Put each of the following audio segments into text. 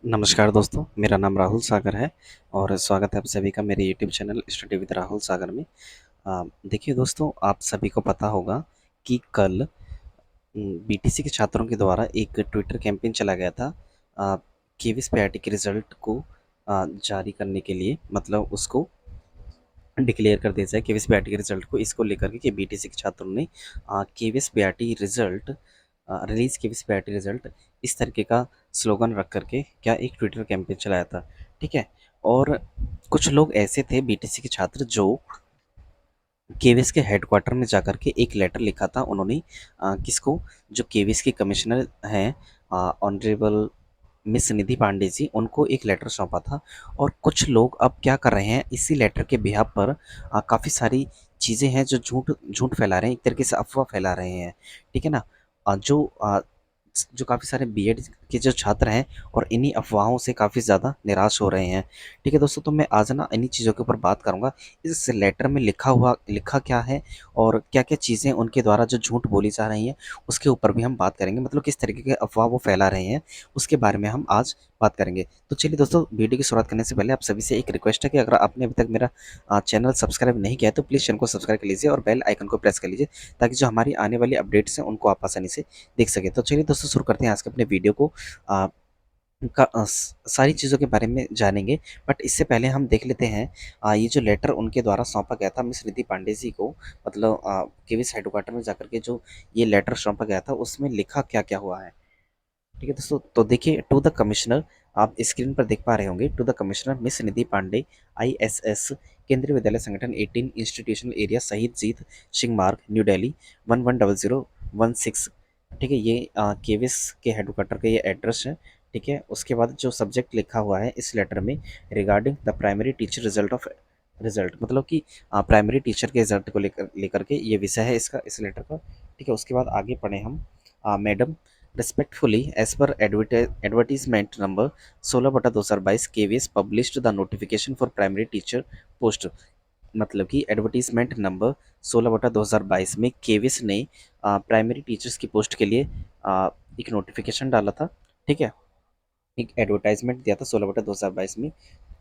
नमस्कार दोस्तों, मेरा नाम राहुल सागर है और स्वागत है आप सभी का मेरे YouTube channel study with Rahul Sagar में। देखिए दोस्तों, आप सभी को पता होगा कि कल बीटीसी के छात्रों के द्वारा एक ट्विटर कैंपेन चला गया था केवीएस पीआरटी के रिजल्ट को जारी करने के लिए, मतलब उसको डिक्लेयर कर दिया जाए केवीएस पीआरटी के रिजल्ट को, इसको लेकर के कि बीटीसी के छात्रों ने KVS PRT result release KVS PRT result इस तरीके का स्लोगन रख करके क्या एक ट्विटर कैंपेन चलाया था। ठीक है। और कुछ लोग ऐसे थे बीटीसी के छात्र जो केवीएस के हेडक्वार्टर में जाकर के एक लेटर लिखा था उन्होंने, किसको, जो केवीएस के कमिश्नर हैं ऑनरेबल मिस निधि पांडे जी, उनको एक लेटर सौंपा था। और कुछ लोग अब क्या कर रहे हैं, इसी लेटर के बिहाफ पर काफ़ी सारी चीज़ें हैं जो झूठ झूठ फैला रहे हैं, एक तरीके से अफवाह फैला रहे हैं। ठीक है ना। जो काफ़ी सारे बीएड के जो छात्र हैं और इन्हीं अफवाहों से काफ़ी ज़्यादा निराश हो रहे हैं। ठीक है दोस्तों, तो मैं आज ना इन्हीं चीज़ों के ऊपर बात करूँगा। इस लेटर में लिखा क्या है और क्या क्या चीज़ें उनके द्वारा जो झूठ बोली जा रही हैं उसके ऊपर भी हम बात करेंगे, मतलब किस तरीके के अफवाह वो फैला रहे हैं उसके बारे में हम आज बात करेंगे। तो चलिए दोस्तों, वीडियो की शुरुआत करने से पहले आप सभी से एक रिक्वेस्ट है कि अगर आपने अभी तक मेरा चैनल सब्सक्राइब नहीं किया है तो प्लीज़ चैनल को सब्सक्राइब कर लीजिए और बेल आइकन को प्रेस कर लीजिए, ताकि जो हमारी आने वाली अपडेट्स हैं उनको आप आसानी से देख सकें। तो चलिए दोस्तों, शुरू करते हैं आज के अपने वीडियो को। अ, सारी चीज़ों के बारे में जानेंगे, बट इससे पहले हम देख लेते हैं ये जो लेटर उनके द्वारा सौंपा गया था मिस निधि पांडे जी को, मतलब केवीएस हेडक्वार्टर में जाकर के जो ये लेटर सौंपा गया था उसमें लिखा क्या क्या हुआ है। ठीक है दोस्तों, तो देखिए, टू द कमिश्नर, आप स्क्रीन पर देख पा रहे होंगे, to the commissioner miss Nidhi Pandey, ISS, Kendriya Vidyalaya संगठन 18 इंस्टीट्यूशनल एरिया शहीद जीत सिंह मार्ग, न्यू दिल्ली 110016। ठीक है, ये केवीएस के हेडक्वार्टर का ये एड्रेस है। ठीक है, उसके बाद जो सब्जेक्ट लिखा हुआ है इस लेटर में, regarding the primary teacher result, मतलब कि प्राइमरी टीचर के रिजल्ट को लेकर लेकर के ये विषय है इसका, इस लेटर का। ठीक है, उसके बाद आगे पढ़े हम। Madam, respectfully, as per advertisement number 16/2022, KVS published the notification for primary teacher post। मतलब कि एडवर्टीजमेंट नंबर 16/2022 में केवीएस ने प्राइमरी टीचर्स की पोस्ट के लिए एक नोटिफिकेशन डाला था। ठीक है, एक एडवर्टाइजमेंट दिया था 16/2022 में।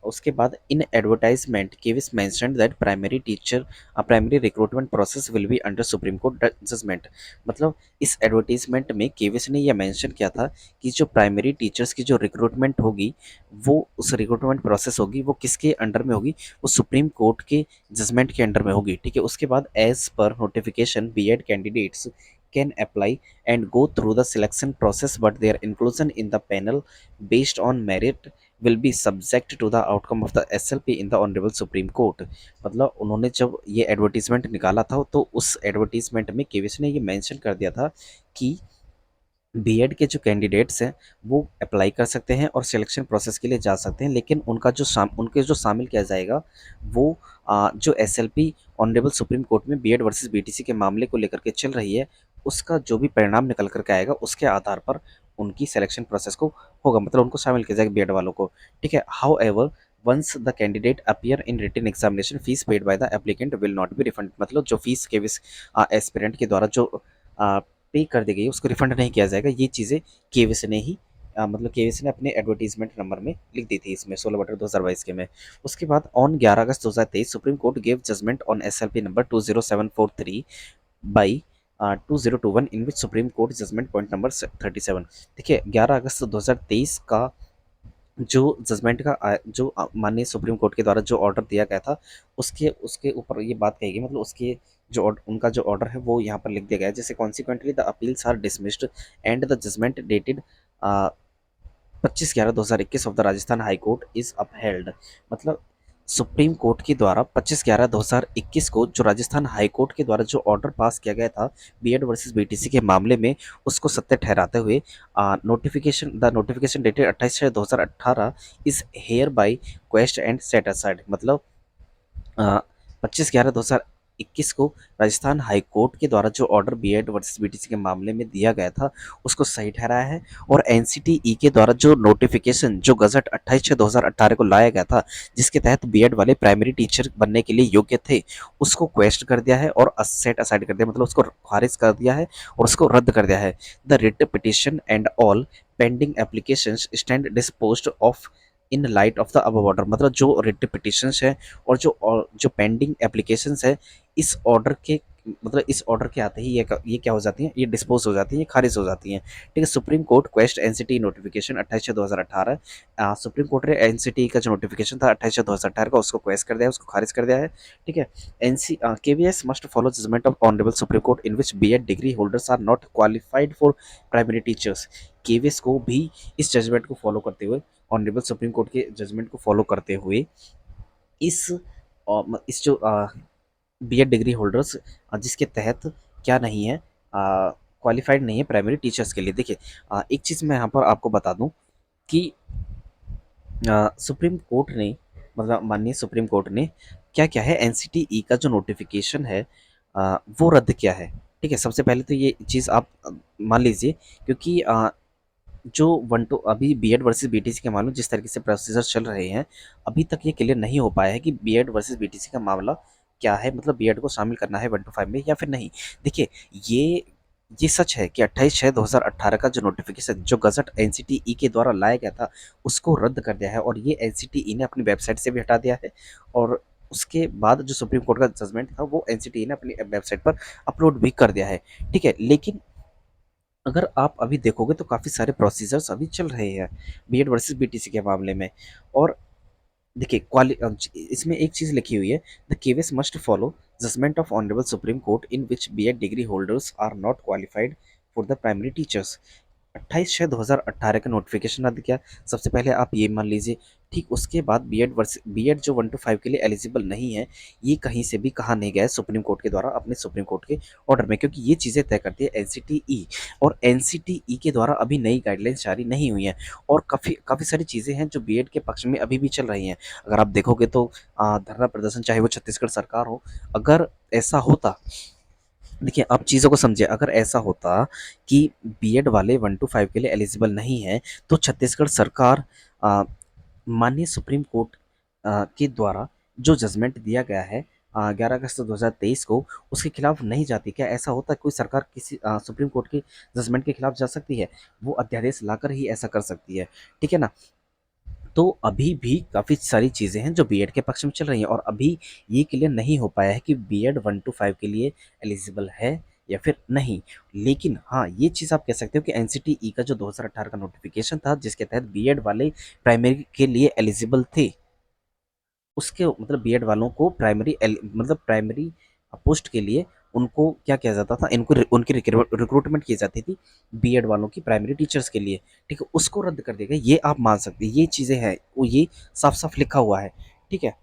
उसके बाद in advertisement KVS mentioned that primary recruitment process will be under supreme court judgement. मतलब इस एडवर्टाइजमेंट में केवीएस ने यह मेंशन किया था कि जो प्राइमरी टीचर्स की जो रिक्रूटमेंट होगी, वो उस रिक्रूटमेंट प्रोसेस होगी वो किसके अंडर में होगी, वो सुप्रीम कोर्ट के जजमेंट के अंडर में होगी। ठीक है, उसके बाद as per notification BEd candidates can apply and go through the selection process, but their inclusion in the panel based on merit will be subject to the outcome of the SLP in the Honorable Supreme Court। मतलब उन्होंने जब ये advertisement निकाला था तो उस advertisement में KVS ने ये मेंशन कर दिया था कि बीएड के जो कैंडिडेट्स हैं वो अप्लाई कर सकते हैं और सिलेक्शन प्रोसेस के लिए जा सकते हैं, लेकिन उनके जो शामिल किया जाएगा वो जो एसएलपी ऑनरेबल सुप्रीम कोर्ट में बीएड वर्सेस बीटीसी के मामले को लेकर के चल रही है, उसका जो भी परिणाम निकल करके आएगा उसके आधार पर उनकी सिलेक्शन प्रोसेस को होगा, मतलब उनको शामिल किया जाएगा बीएड वालों को। ठीक है, however once the candidate appear in written examination, fees paid by the applicant will not be refund. मतलब जो फीस के एस्पिरेंट के द्वारा जो पे कर दी गई है उसको रिफंड नहीं किया जाएगा। ये चीज़ें केवीएस ने ही मतलब केवीएस ने अपने एडवर्टीजमेंट नंबर में लिख दी थी इसमें 16/2022 के में। उसके बाद on 11 August 2023 supreme court gave judgement on SLP number 20743 by 2021 in which supreme court judgement point number 37। देखिए, 11 अगस्त 2023 का जो जजमेंट का जो माननीय सुप्रीम कोर्ट के द्वारा जो ऑर्डर दिया गया था उसके उसके ऊपर ये बात कही गई, मतलब उसके जो उनका जो ऑर्डर है वो यहाँ पर लिख दिया गया है, जैसे consequently the appeals are dismissed and the judgement dated 25/11/2021 of the Rajasthan high court is upheld. मतलब सुप्रीम कोर्ट के द्वारा 25/11/2021 को जो राजस्थान हाई कोर्ट के द्वारा जो ऑर्डर पास किया गया था बीएड वर्सेस बीटीसी के मामले में, उसको सत्य ठहराते हुए notification dated 28/6/2018 is here by quest and set aside. मतलब 25/11/2021 2021 को राजस्थान हाई कोर्ट के द्वारा जो ऑर्डर बीएड वर्सेस बीटीसी के मामले में दिया गया था उसको सही ठहराया है। और एनसीटीई के द्वारा जो नोटिफिकेशन जो गजट 28/6/2018 को लाया गया था जिसके तहत बीएड वाले प्राइमरी टीचर बनने के लिए योग्य थे उसको क्वेश्चन कर दिया है और सेट असाइड कर दिया, मतलब उसको खारिज कर दिया है और उसको रद्द कर दिया है। The writ petition and all pending applications stand disposed of in light of the above order, मतलब जो रिट पिटिशंस है और जो पेंडिंग एप्लीकेशंस है इस ऑर्डर के, मतलब इस ऑर्डर के आते ही ये क्या हो जाती हैं, ये डिस्पोज हो जाती हैं, ये खारिज हो जाती हैं। ठीक है, supreme court quest NCT notification 28/6/2018, supreme court ने एनसीटी का जो नोटिफिकेशन था 28/6/2018 का उसको क्वेस्ट कर दिया है, उसको खारिज कर दिया है। ठीक है, hence KVS must follow judgement of honourable supreme court in which BEd degree holders are not qualified for primary teachers. KVS को भी इस जजमेंट को फॉलो करते हुए, ऑनरेबल सुप्रीम कोर्ट के जजमेंट को फॉलो करते हुए इस इस जो बीएड डिग्री होल्डर्स जिसके तहत क्या नहीं है, क्वालिफाइड नहीं है प्राइमरी टीचर्स के लिए। देखिए एक चीज़ मैं यहाँ पर आपको बता दूं कि सुप्रीम कोर्ट ने, मतलब माननीय सुप्रीम कोर्ट ने क्या क्या है एनसीटीई का जो नोटिफिकेशन है वो रद्द किया है। ठीक है, सबसे पहले तो ये चीज़ आप मान लीजिए, क्योंकि जो वन टू अभी बीएड वर्सेस बीटीसी के मामले जिस तरीके से प्रोसीजर चल रहे हैं अभी तक ये क्लियर नहीं हो पाया है कि बीएड वर्सेस बीटीसी का मामला क्या है, मतलब बीएड को शामिल करना है 1 to 5 में या फिर नहीं। देखिए ये ये सच है कि 28/6/2018 का जो नोटिफिकेशन जो गजट एनसीटीई के द्वारा लाया गया था उसको रद्द कर दिया है और ये एनसीटीई ने अपनी वेबसाइट से भी हटा दिया है। और उसके बाद जो सुप्रीम कोर्ट का जजमेंट था वो एनसीटीई ने अपनी वेबसाइट पर अपलोड भी कर दिया है। ठीक है, लेकिन अगर आप अभी देखोगे तो काफ़ी सारे प्रोसीजर्स अभी चल रहे हैं बीएड वर्सेस बीटीसी के मामले में। और देखिए इसमें एक चीज़ लिखी हुई है, the KVS must follow judgement of honourable supreme court in which BEd degree holders are not qualified for the primary teachers. 28/6/2018 का नोटिफिकेशन रद्द किया, सबसे पहले आप ये मान लीजिए। ठीक उसके बाद बीएड जो 1 to 5 के लिए एलिजिबल नहीं है ये कहीं से भी कहा नहीं गया है सुप्रीम कोर्ट के द्वारा अपने सुप्रीम कोर्ट के ऑर्डर में, क्योंकि ये चीज़ें तय करती है एनसीटीई और एनसीटीई के द्वारा अभी नई गाइडलाइंस जारी नहीं हुई हैं। और काफ़ी काफ़ी सारी चीज़ें हैं जो बीएड के पक्ष में अभी भी चल रही हैं। अगर आप देखोगे तो धरना प्रदर्शन चाहे वो छत्तीसगढ़ सरकार हो, अगर ऐसा होता, देखिए आप चीज़ों को समझिए, अगर ऐसा होता कि बीएड वाले 1 to 5 के लिए एलिजिबल नहीं है तो छत्तीसगढ़ सरकार माननीय सुप्रीम कोर्ट के द्वारा जो जजमेंट दिया गया है 11 अगस्त 2023 को उसके खिलाफ नहीं जाती। क्या ऐसा होता कोई सरकार किसी सुप्रीम कोर्ट के जजमेंट के खिलाफ जा सकती है? वो अध्यादेश लाकर ही ऐसा कर सकती है। ठीक है ना, तो अभी भी काफ़ी सारी चीज़ें हैं जो बीएड के पक्ष में चल रही हैं और अभी ये क्लियर नहीं हो पाया है कि बीएड 1 to 5 के लिए एलिजिबल है या फिर नहीं। लेकिन हाँ, ये चीज़ आप कह सकते हो कि एनसीटीई का जो 2018 का नोटिफिकेशन था जिसके तहत बीएड वाले प्राइमरी के लिए एलिजिबल थे, उसके मतलब बीएड वालों को मतलब प्राइमरी पोस्ट के लिए उनको क्या किया जाता था, इनको उनकी रिक्रूटमेंट की जाती थी बीएड वालों की प्राइमरी टीचर्स के लिए। ठीक है, उसको रद्द कर दिया गया, ये आप मान सकते हैं, ये चीज़ें हैं वो ये साफ साफ लिखा हुआ है। ठीक है,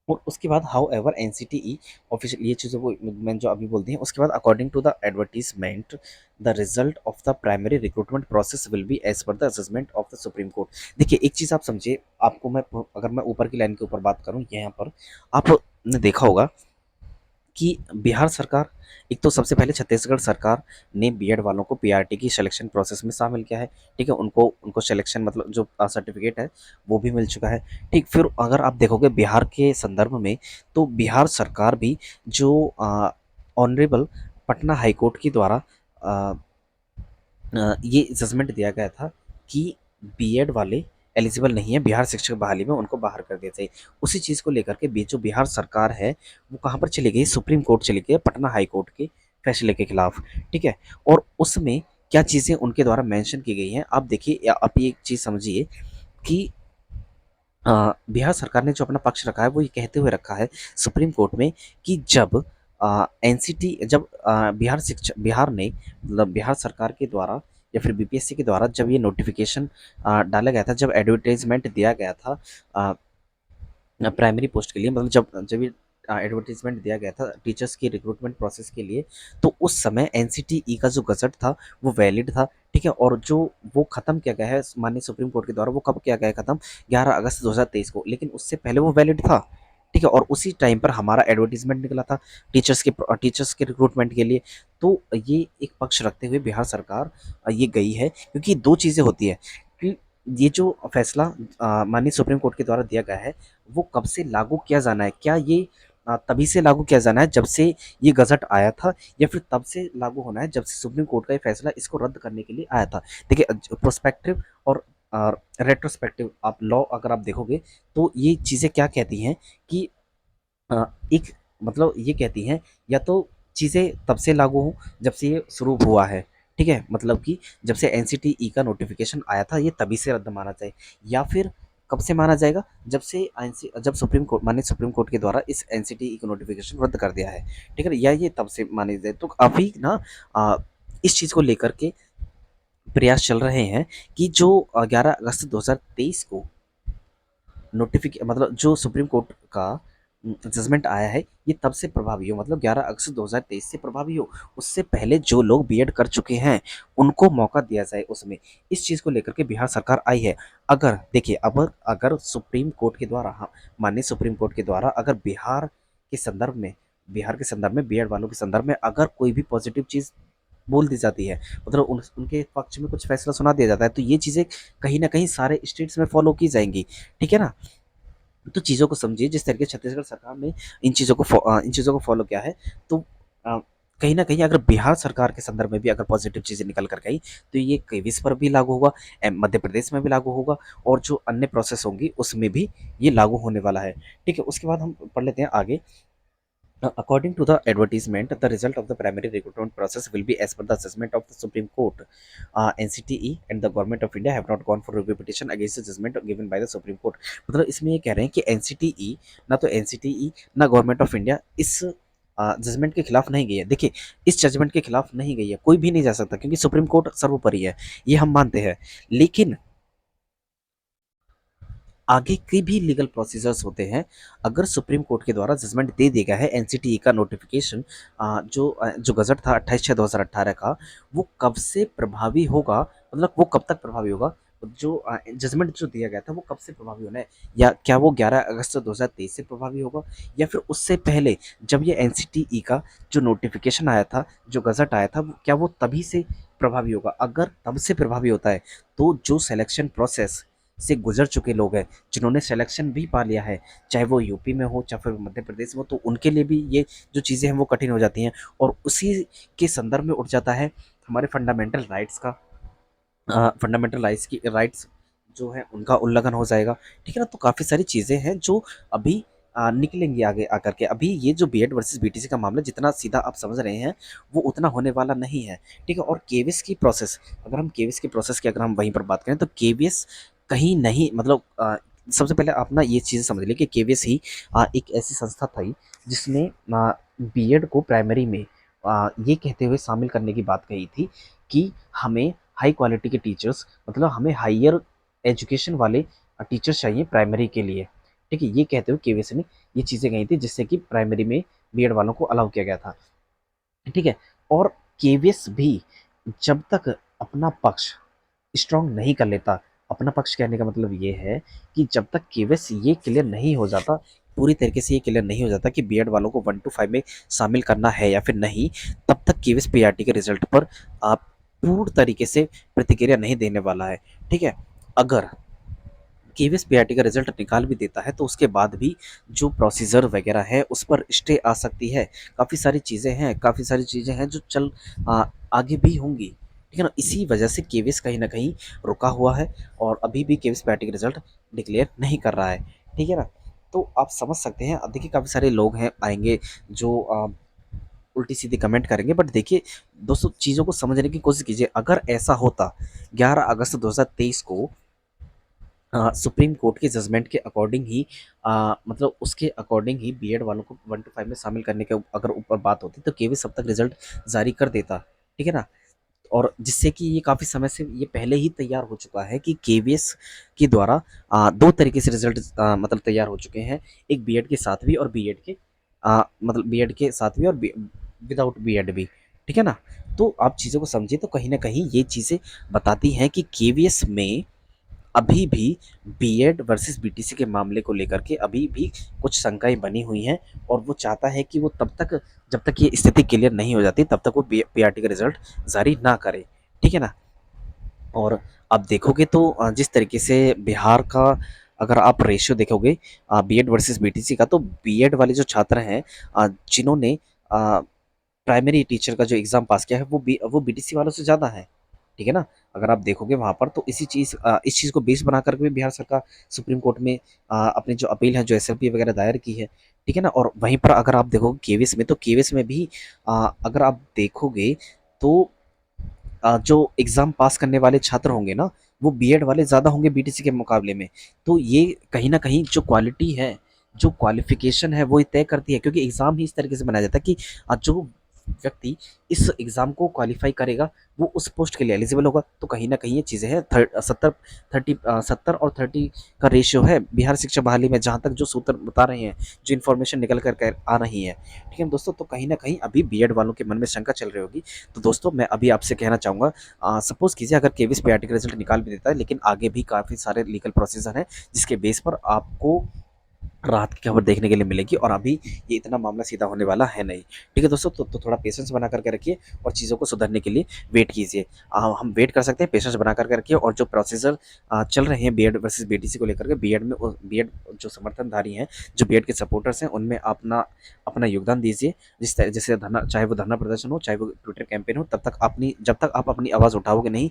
और उसके बाद हाउ एवर एनसीटीई ऑफिशियल ये चीज़ों को मैंने जो अभी बोल दी है, उसके बाद according to the advertisement the result of the primary recruitment process will be as per the assessment of the supreme court. देखिए एक चीज़ आप समझिए, आपको मैं अगर मैं ऊपर की लाइन के ऊपर बात करूँ यहाँ पर आपने देखा होगा कि बिहार सरकार, एक तो सबसे पहले छत्तीसगढ़ सरकार ने बीएड वालों को पीआरटी की सिलेक्शन प्रोसेस में शामिल किया है। ठीक है, उनको उनको सिलेक्शन मतलब जो सर्टिफिकेट है वो भी मिल चुका है। ठीक, फिर अगर आप देखोगे बिहार के संदर्भ में तो बिहार सरकार भी जो ऑनरेबल पटना हाई कोर्ट के द्वारा ये जजमेंट दिया गया था कि बीएड वाले एलिजिबल नहीं है बिहार शिक्षक बहाली में, उनको बाहर कर दिया चाहिए। उसी चीज़ को लेकर के जो बिहार सरकार है वो कहाँ पर चली गई, सुप्रीम कोर्ट चली गई, पटना हाई कोर्ट के फैसले के खिलाफ। ठीक है, और उसमें क्या चीज़ें उनके द्वारा मेंशन की गई हैं आप देखिए, या आप ये एक चीज़ समझिए कि बिहार सरकार ने जो अपना पक्ष रखा है वो ये कहते हुए रखा है सुप्रीम कोर्ट में कि जब एनसीटी जब बिहार ने मतलब बिहार सरकार के द्वारा या फिर बीपीएससी के द्वारा जब ये नोटिफिकेशन डाला गया था, जब एडवर्टाइजमेंट दिया गया था प्राइमरी पोस्ट के लिए, मतलब जब जब ये एडवर्टीजमेंट दिया गया था टीचर्स की रिक्रूटमेंट प्रोसेस के लिए, तो उस समय एनसीटीई का जो गजट था वो वैलिड था। ठीक है, और जो वो ख़त्म किया गया है माननीय सुप्रीम कोर्ट के द्वारा, वो कब किया गया ख़त्म, 11 अगस्त 2023 को, लेकिन उससे पहले वो वैलिड था। ठीक है, और उसी टाइम पर हमारा एडवर्टाइजमेंट निकला था टीचर्स के रिक्रूटमेंट के लिए। तो ये एक पक्ष रखते हुए बिहार सरकार ये गई है, क्योंकि दो चीज़ें होती है कि ये जो फैसला माननीय सुप्रीम कोर्ट के द्वारा दिया गया है, वो कब से लागू किया जाना है, क्या ये तभी से लागू किया जाना है जब से ये गजट आया था, या फिर तब से लागू होना है जब से सुप्रीम कोर्ट का ये फैसला इसको रद्द करने के लिए आया था। देखिए, प्रोस्पेक्टिव और रेट्रोस्पेक्टिव आप लॉ अगर आप देखोगे, तो ये चीज़ें क्या कहती हैं कि एक मतलब ये कहती हैं, या तो चीज़ें तब से लागू हों जब से ये शुरू हुआ है, ठीक है, मतलब कि जब से एनसीटीई का नोटिफिकेशन आया था ये तभी से रद्द माना जाए, या फिर कब से माना जाएगा जब सुप्रीम कोर्ट माने सुप्रीम कोर्ट के द्वारा इस एनसीटीई का नोटिफिकेशन रद्द कर दिया है, ठीक है, या ये तब से माने जाए। तो अभी ना इस चीज़ को लेकर के प्रयास चल रहे हैं कि जो 11 अगस्त 2023 को मतलब जो सुप्रीम कोर्ट का जजमेंट आया है, ये तब से प्रभावी हो, मतलब 11 अगस्त 2023 से प्रभावी हो। उससे पहले जो लोग बीएड कर चुके हैं उनको मौका दिया जाए उसमें। इस चीज़ को लेकर के बिहार सरकार आई है। अगर देखिए, अब अगर सुप्रीम कोर्ट के द्वारा, हाँ, माननीय सुप्रीम कोर्ट के द्वारा अगर बिहार के संदर्भ में बीएड वालों के संदर्भ में अगर कोई भी पॉजिटिव चीज़ बोल दी जाती है, मतलब उनके पक्ष में कुछ फैसला सुना दिया जाता है, तो ये चीज़ें कहीं ना कहीं सारे स्टेट्स में फॉलो की जाएंगी, ठीक है ना। तो चीज़ों को समझिए, जिस तरीके से छत्तीसगढ़ सरकार ने इन चीज़ों को फॉलो किया है, तो अ, कहीं न कहीं अगर बिहार सरकार के संदर्भ में भी अगर पॉजिटिव चीज़ें निकल कर गई, तो ये केविस पर भी लागू होगा, मध्य प्रदेश में भी लागू होगा, और जो अन्य प्रोसेस होंगी उसमें भी ये लागू होने वाला है। ठीक है, उसके बाद हम पढ़ लेते हैं आगे। According to the advertisement, the result of the primary recruitment process will be as per the assessment of the Supreme Court. NCTE and the Government of India have not gone for review petition against the judgment given by the Supreme Court. मतलब इसमें ये कह रहे हैं कि NCTE, ना तो NCTE ना गवर्नमेंट ऑफ इंडिया इस जजमेंट के खिलाफ नहीं गई है। देखिए, इस जजमेंट के खिलाफ नहीं गई है, कोई भी नहीं जा सकता, क्योंकि सुप्रीम कोर्ट सर्वोपरि है, ये हम मानते हैं। लेकिन आगे के भी लीगल प्रोसीजर्स होते हैं। अगर सुप्रीम कोर्ट के द्वारा जजमेंट दे दिया गया है, एनसीटीई का नोटिफिकेशन जो गजट था 28/6/2018 का, वो कब से प्रभावी होगा, मतलब वो कब तक प्रभावी होगा, जो जजमेंट जो दिया गया था वो कब से प्रभावी होना है, या क्या वो 11 अगस्त 2023 से प्रभावी होगा, या फिर उससे पहले जब ये एनसीटीई का जो नोटिफिकेशन आया था, जो गजट आया था, क्या वो तभी से प्रभावी होगा। अगर तब से प्रभावी होता है, तो जो सिलेक्शन प्रोसेस से गुजर चुके लोग हैं, जिन्होंने सिलेक्शन भी पा लिया है, चाहे वो यूपी में हो चाहे फिर मध्य प्रदेश में हो, तो उनके लिए भी ये जो चीज़ें हैं वो कठिन हो जाती हैं, और उसी के संदर्भ में उठ जाता है हमारे फंडामेंटल राइट्स जो है उनका उल्लंघन हो जाएगा, ठीक है ना। तो काफ़ी सारी चीज़ें हैं जो अभी निकलेंगी आगे आकर के। अभी ये जो बीएड वर्सेस बीटीसी का मामला जितना सीधा आप समझ रहे हैं, वो उतना होने वाला नहीं है, ठीक है। और केवीएस की प्रोसेस, अगर हम वहीं पर बात करें, तो केवीएस कहीं नहीं, मतलब सबसे पहले आप ना ये चीज़ समझ लें कि केवीएस ही एक ऐसी संस्था थी जिसने बीएड को प्राइमरी में ये कहते हुए शामिल करने की बात कही थी कि हमें हाई क्वालिटी के टीचर्स, मतलब हमें हायर एजुकेशन वाले टीचर्स चाहिए प्राइमरी के लिए, ठीक है। ये कहते हुए केवीएस ने ये चीज़ें कही थी, जिससे कि प्राइमरी में बीएड वालों को अलाउ किया गया था, ठीक है। और केवीएस भी जब तक अपना पक्ष स्ट्रॉन्ग नहीं कर लेता, अपना पक्ष कहने का मतलब ये है कि जब तक केवीएस ये क्लियर नहीं हो जाता, पूरी तरीके से ये क्लियर नहीं हो जाता कि बीएड वालों को 1 to 5 में शामिल करना है या फिर नहीं, तब तक केवीएस पीआरटी के रिजल्ट पर आप पूर्ण तरीके से प्रतिक्रिया नहीं देने वाला है, ठीक है। अगर केवीएस पीआरटी का रिजल्ट निकाल भी देता है, तो उसके बाद भी जो प्रोसीजर वगैरह है उस पर स्टे आ सकती है। काफ़ी सारी चीज़ें हैं जो आगे भी होंगी, ठीक है ना। इसी वजह से केवीएस कहीं ना कहीं रुका हुआ है, और अभी भी केवीएस पीआरटी का रिजल्ट डिक्लेयर नहीं कर रहा है, ठीक है ना। तो आप समझ सकते हैं, अब देखिए काफ़ी सारे लोग हैं आएंगे जो उल्टी सीधी कमेंट करेंगे, बट देखिए दोस्तों, चीज़ों को समझने की कोशिश कीजिए। अगर ऐसा होता 11 अगस्त 2023 को सुप्रीम कोर्ट के जजमेंट के अकॉर्डिंग ही मतलब उसके अकॉर्डिंग ही बीएड वालों को 1 to 5 में शामिल करने के अगर ऊपर बात होती, तो केवीएस अब तक रिजल्ट जारी कर देता, ठीक है ना। और जिससे कि ये काफ़ी समय से ये पहले ही तैयार हो चुका है कि केवीएस के द्वारा दो तरीके से रिजल्ट मतलब तैयार हो चुके हैं, एक बीएड के साथ भी और बीएड के मतलब बीएड के साथ भी और विदाउट बीएड भी, ठीक है ना। तो आप चीज़ों को समझिए, तो कहीं ना कहीं ये चीज़ें बताती हैं कि केवीएस में अभी भी बीएड वर्सेस बीटीसी के मामले को लेकर के अभी भी कुछ शंकाएं बनी हुई हैं, और वो चाहता है कि वो तब तक, जब तक ये स्थिति क्लियर नहीं हो जाती तब तक वो पीआरटी का रिजल्ट जारी ना करे। ठीक है ना। और आप देखोगे तो जिस तरीके से बिहार का, अगर आप रेशियो देखोगे बीएड वर्सेस बीटीसी का, तो बीएड वाले जो छात्र हैं जिन्होंने प्राइमरी टीचर का जो एग्ज़ाम पास किया है वो बीटीसी वालों से ज़्यादा है। ठीक है ना? अगर आप देखोगे वहाँ पर तो इस चीज़ को बेस बना कर के भी बिहार सरकार सुप्रीम कोर्ट में अपनी जो अपील है, जो एसएलपी वगैरह दायर की है। ठीक है ना? और वहीं पर अगर आप देखोगे केवीएस में, तो केवीएस में भी अगर आप देखोगे तो जो एग्ज़ाम पास करने वाले छात्र होंगे ना, वो बीएड वाले ज़्यादा होंगे बीटीसी के मुकाबले में। तो ये कहीं न कहीं जो क्वालिटी है, जो क्वालिफ़िकेशन है, वो ये तय करती है, क्योंकि एग्ज़ाम ही इस तरीके से बनाया जाता है कि जो व्यक्ति इस एग्ज़ाम को क्वालीफ़ाई करेगा, वो उस पोस्ट के लिए एलिजिबल होगा। तो कहीं न कहीं ये चीज़ें हैं। 70 और 30 का रेशियो है बिहार शिक्षा बहाली में, जहाँ तक जो सूत्र बता रहे हैं, जो इन्फॉर्मेशन निकल कर के आ रही है। ठीक है दोस्तों, तो कहीं न कहीं अभी बीएड वालों के मन में शंका चल रही होगी। तो दोस्तों मैं अभी आपसे कहना चाहूँगा, सपोज़ कीजिए अगर केवीएस पीआरटी का रिज़ल्ट निकाल भी देता है, लेकिन आगे भी काफ़ी सारे लीगल प्रोसीजर हैं, जिसके बेस पर आपको राहत की खबर देखने के लिए मिलेगी, और अभी ये इतना मामला सीधा होने वाला है नहीं। ठीक है दोस्तों, तो थोड़ा पेशेंस बना करके रखिए और चीज़ों को सुधरने के लिए वेट कीजिए। हम वेट कर सकते हैं, पेशेंस बना करके रखिए, और जो प्रोसीजर चल रहे हैं बीएड वर्सेस बीटीसी को लेकर के, बीएड जो समर्थनधारी हैं, जो बीएड के सपोर्टर्स हैं, उनमें अपना अपना योगदान दीजिए। जैसे धरना, चाहे वो धरना प्रदर्शन हो, चाहे वो ट्विटर कैंपेन हो, जब तक आप अपनी आवाज़ उठाओगे नहीं,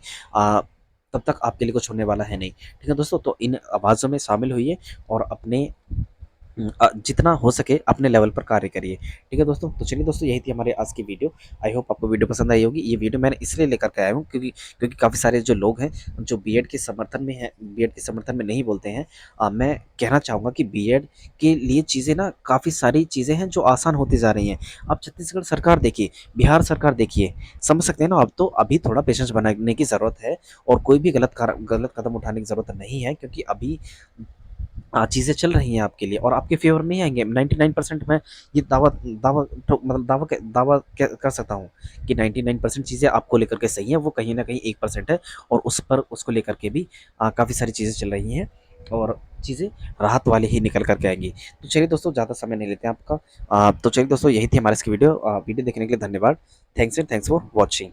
तब तक आपके लिए कुछ होने वाला है नहीं। ठीक है दोस्तों, तो इन आवाज़ों में शामिल होइए और अपने जितना हो सके अपने लेवल पर कार्य करिए। ठीक है दोस्तों, तो चलिए दोस्तों, यही थी हमारे आज की वीडियो। आई होप आपको वीडियो पसंद आई होगी। ये वीडियो मैंने इसलिए लेकर के आया हूँ क्योंकि काफ़ी सारे जो लोग हैं जो बीएड के समर्थन में हैं, बीएड के समर्थन में नहीं बोलते हैं। मैं कहना चाहूँगा कि बीएड के लिए चीज़ें ना, काफ़ी सारी चीज़ें हैं जो आसान होती जा रही हैं। आप छत्तीसगढ़ सरकार देखिए, बिहार सरकार देखिए, समझ सकते हैं ना आप। तो अभी थोड़ा पेशेंस बनाने की ज़रूरत है, और कोई भी गलत कदम उठाने की ज़रूरत नहीं है, क्योंकि अभी चीज़ें चल रही हैं आपके लिए और आपके फ़ेवर में ही आएँगे। 99% मैं ये दावा मतलब दावा कर सकता हूँ कि 99% चीज़ें आपको लेकर के सही हैं, वो कहीं न कहीं 1% है, और उसको लेकर के भी काफ़ी सारी चीज़ें चल रही हैं, और चीज़ें राहत वाली ही निकल कर के आएँगी। तो चलिए दोस्तों, ज़्यादा समय नहीं लेते हैं आपका। तो चलिए दोस्तों, यही थी हमारी इसकी वीडियो। वीडियो देखने के लिए धन्यवाद। Thanks for watching.